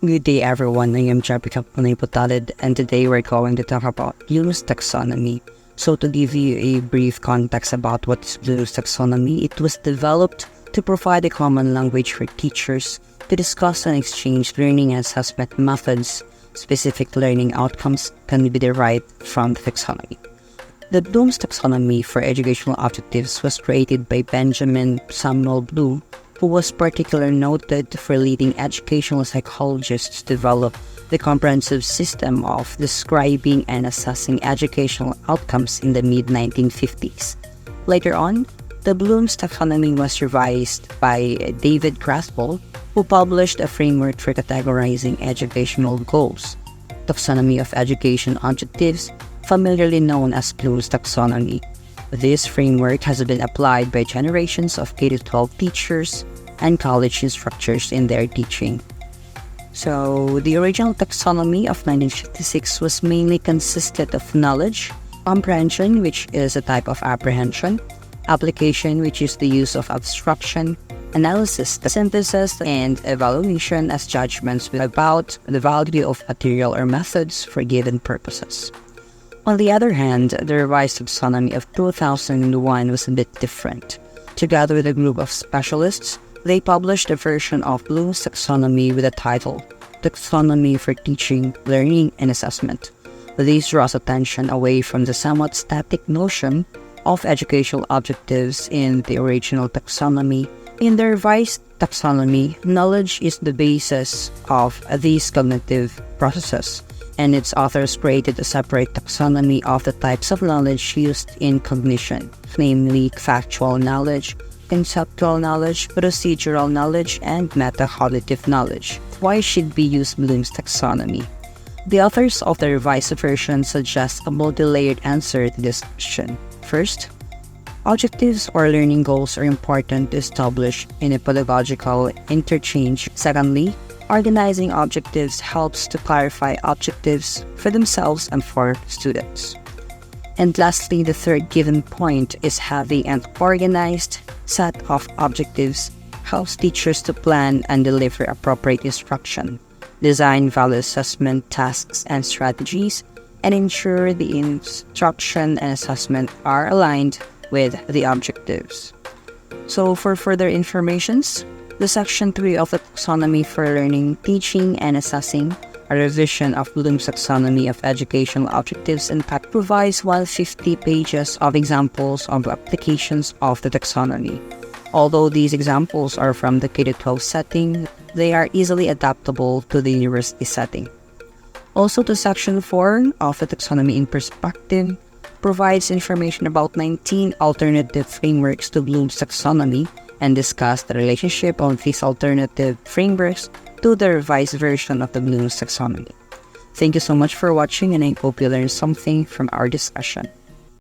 Good day everyone, I am PechaKucha and today we're going to talk about Bloom's Taxonomy. So to give you a brief context about what is Bloom's Taxonomy, it was developed to provide a common language for teachers to discuss and exchange learning and assessment methods. Specific learning outcomes can be derived from the taxonomy. The Bloom's Taxonomy for Educational Objectives was created by Benjamin Samuel Bloom, who was particularly noted for leading educational psychologists to develop the comprehensive system of describing and assessing educational outcomes in the mid-1950s. Later on, the Bloom's Taxonomy was revised by David Graspel, who published a framework for categorizing educational goals, Taxonomy of Education Objectives, familiarly known as Bloom's Taxonomy. This framework has been applied by generations of K-12 teachers and college instructors in their teaching. So, the original taxonomy of 1956 was mainly consisted of knowledge, comprehension, which is a type of apprehension, application, which is the use of abstraction, analysis, the synthesis, and evaluation as judgments about the value of material or methods for given purposes. On the other hand, the revised taxonomy of 2001 was a bit different. Together with a group of specialists, they published a version of Bloom's Taxonomy with the title Taxonomy for Teaching, Learning, and Assessment. This draws attention away from the somewhat static notion of educational objectives in the original taxonomy. In the revised taxonomy, knowledge is the basis of these cognitive processes, and its authors created a separate taxonomy of the types of knowledge used in cognition, namely factual knowledge, conceptual knowledge, procedural knowledge, and meta-cognitive knowledge. Why should we use Bloom's taxonomy? The authors of the revised version suggest a multi-layered answer to this question. First, objectives or learning goals are important to establish in a pedagogical interchange. Secondly, organizing objectives helps to clarify objectives for themselves and for students. And lastly, the third given point is having an organized set of objectives helps teachers to plan and deliver appropriate instruction, design value assessment tasks and strategies, and ensure the instruction and assessment are aligned with the objectives. So for further informations, the Section 3 of the Taxonomy for Learning, Teaching, and Assessing, a revision of Bloom's Taxonomy of Educational Objectives and PEC, provides 150 pages of examples of applications of the taxonomy. Although these examples are from the K-12 setting, they are easily adaptable to the university setting. Also, the Section 4 of the Taxonomy in Perspective provides information about 19 alternative frameworks to Bloom's Taxonomy and discuss the relationship of these alternative frameworks to the revised version of the Bloom's Taxonomy. Thank you so much for watching, and I hope you learned something from our discussion.